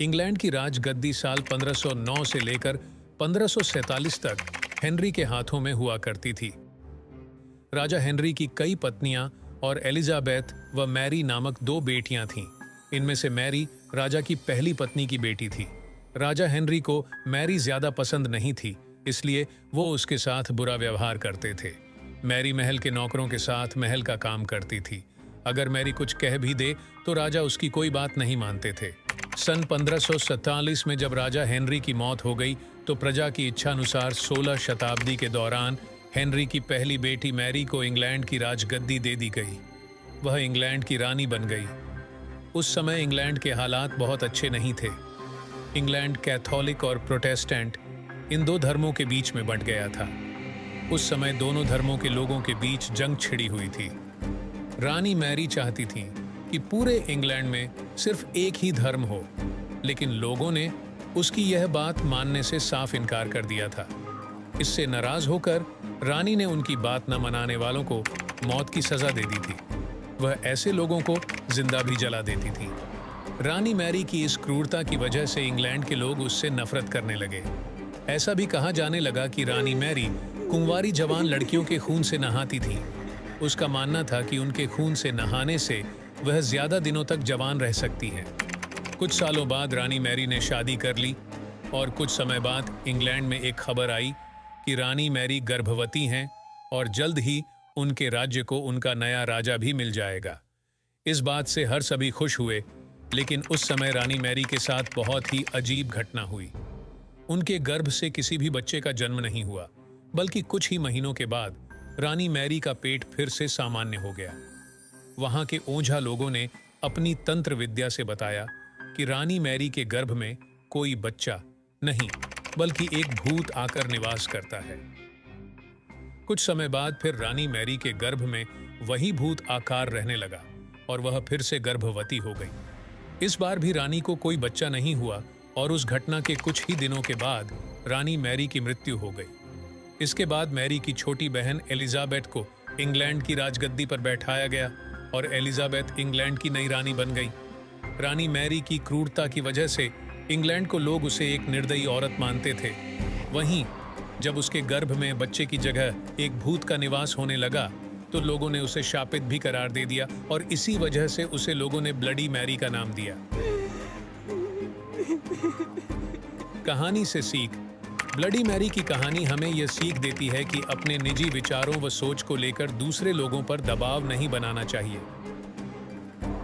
England की राजगद्दी साल 1509 से लेकर 1547 तक हेनरी के हाथों में हुआ करती थी। राजा हेनरी की कई पत्नियां और एलिजाबेथ व मैरी नामक दो बेटियां थीं। इनमें से मैरी राजा की पहली पत्नी की बेटी थी। राजा हेनरी को मैरी ज्यादा पसंद नहीं थी, इसलिए वो उसके साथ बुरा व्यवहार करते थे। मैरी महल के नौकरों के साथ महल का काम करती थी। अगर मैरी कुछ कह भी दे तो राजा उसकी कोई बात नहीं मानते थे। सन 1547 में जब राजा हेनरी की मौत हो गई तो प्रजा की इच्छा अनुसार 16 शताब्दी के दौरान हेनरी की पहली बेटी मैरी को इंग्लैंड की राजगद्दी दे दी गई। वह इंग्लैंड की रानी बन गई। उस समय इंग्लैंड के हालात बहुत अच्छे नहीं थे। इंग्लैंड कैथोलिक और प्रोटेस्टेंट इन दो धर्मों के बीच में बंट गया था। उस समय दोनों धर्मों के लोगों के बीच जंग छिड़ी हुई थी। रानी मैरी चाहती थी कि पूरे इंग्लैंड में सिर्फ एक ही धर्म हो, लेकिन लोगों ने उसकी यह बात मानने से साफ इनकार कर दिया था। इससे नाराज होकर रानी ने उनकी बात न मनाने वालों को मौत की सजा दे दी थी। वह ऐसे लोगों को जिंदा भी जला देती थी। रानी मैरी की इस क्रूरता की वजह से इंग्लैंड के लोग उससे नफरत करने लगे। ऐसा भी कहा जाने लगा कि रानी मैरी कुंवारी जवान लड़कियों के खून से नहाती थी। उसका मानना था कि उनके खून से नहाने से वह ज्यादा दिनों तक जवान रह सकती हैं। कुछ सालों बाद रानी मैरी ने शादी कर ली और कुछ समय बाद इंग्लैंड में एक खबर आई कि रानी मैरी गर्भवती हैं और जल्द ही उनके राज्य को उनका नया राजा भी मिल जाएगा। इस बात से हर सभी खुश हुए, लेकिन उस समय रानी मैरी के साथ बहुत ही अजीब घटना हुई। उनके गर्भ से किसी भी बच्चे का जन्म नहीं हुआ, बल्कि कुछ ही महीनों के बाद रानी मैरी का पेट फिर से सामान्य हो गया। वहां के ओझा लोगों ने अपनी तंत्र विद्या से बताया कि रानी मैरी के गर्भ में कोई बच्चा नहीं, बल्कि एक भूत आकर निवास करता है। कुछ समय बाद फिर रानी मैरी के गर्भ में वही भूत आकार रहने लगा और वह फिर से गर्भवती हो गई। इस बार भी रानी को कोई बच्चा नहीं हुआ और उस घटना के कुछ ही दिनों के बाद रानी मैरी की मृत्यु हो गई। इसके बाद मैरी की छोटी बहन एलिजाबेथ को इंग्लैंड की राजगद्दी पर बैठाया गया और एलिजाबेथ इंग्लैंड की नई रानी बन गई। रानी मैरी की क्रूरता की वजह से इंग्लैंड को लोग उसे एक निर्दयी औरत मानते थे। वहीं जब उसके गर्भ में बच्चे की जगह एक भूत का निवास होने लगा तो लोगों ने उसे शापित भी करार दे दिया और इसी वजह से उसे लोगों ने ब्लडी मैरी का नाम दिया। कहानी से सीख। ब्लडी मैरी की कहानी हमें यह सीख देती है कि अपने निजी विचारों व सोच को लेकर दूसरे लोगों पर दबाव नहीं बनाना चाहिए।